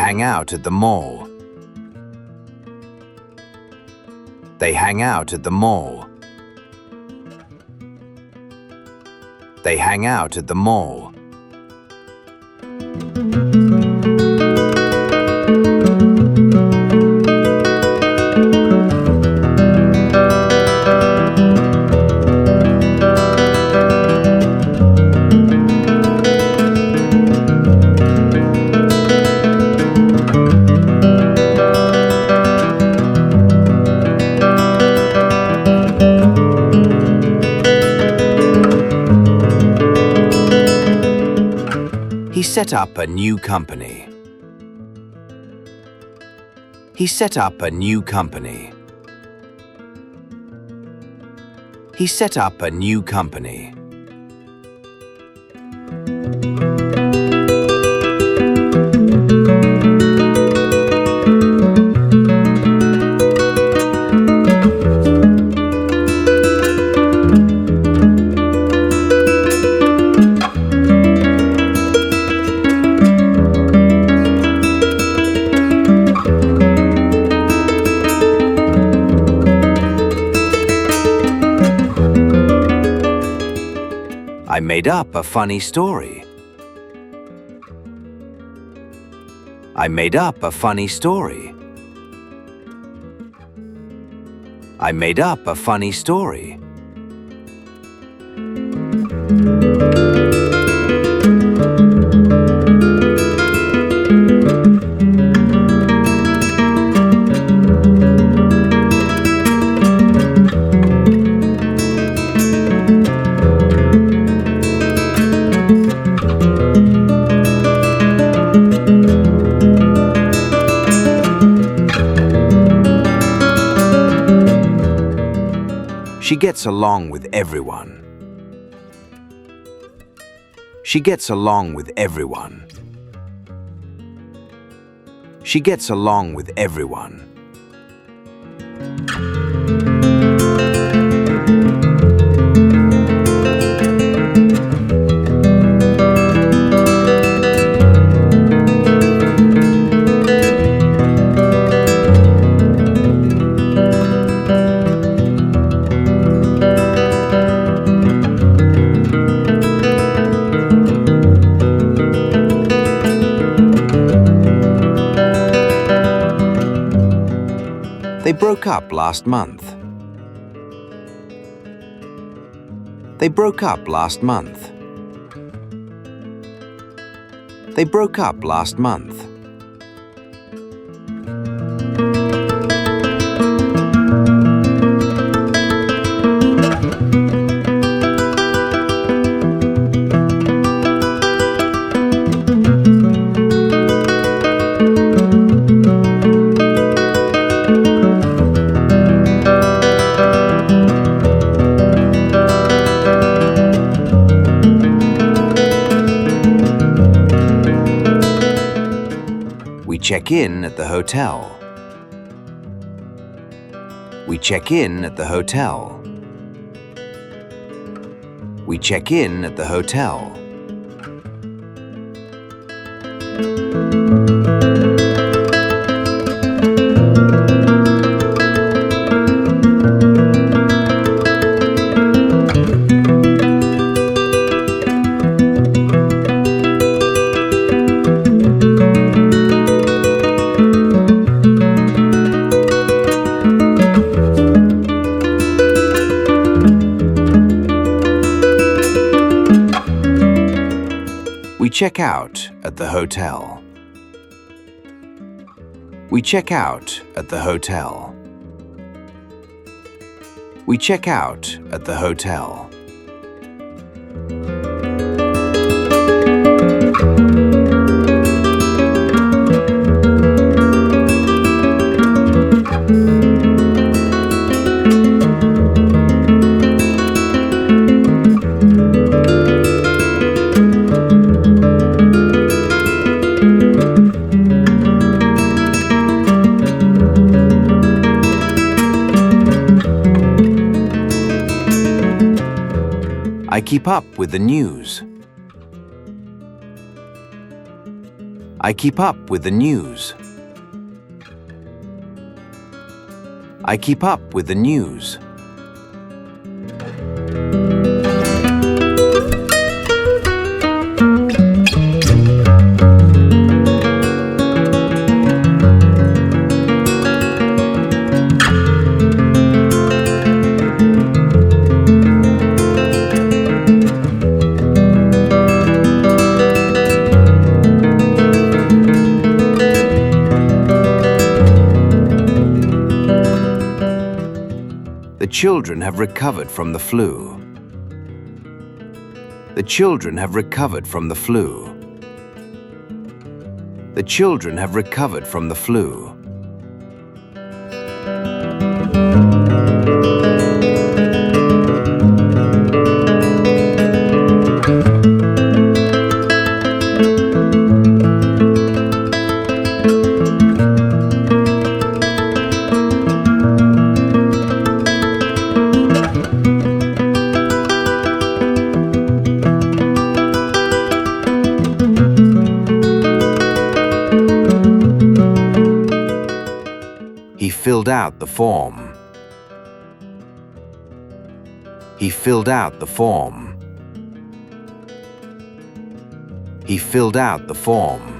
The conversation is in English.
hang out at the mall. They hang out at the mall. They hang out at the mall. He set up a new company. He set up a new company. He set up a new company. I made up a funny story. I made up a funny story. I made up a funny story. She gets along with everyone. She gets along with everyone. She gets along with everyone. They broke up last month. They broke up last month. They broke up last month. We check in at the hotel. We check in at the hotel. We check in at the hotel. We check out at the hotel. We check out at the hotel. We check out at the hotel. I keep up with the news. I keep up with the news. I keep up with the news. The children have recovered from the flu. The children have recovered from the flu. The children have recovered from the flu. He filled out the form. He filled out the form. He filled out the form.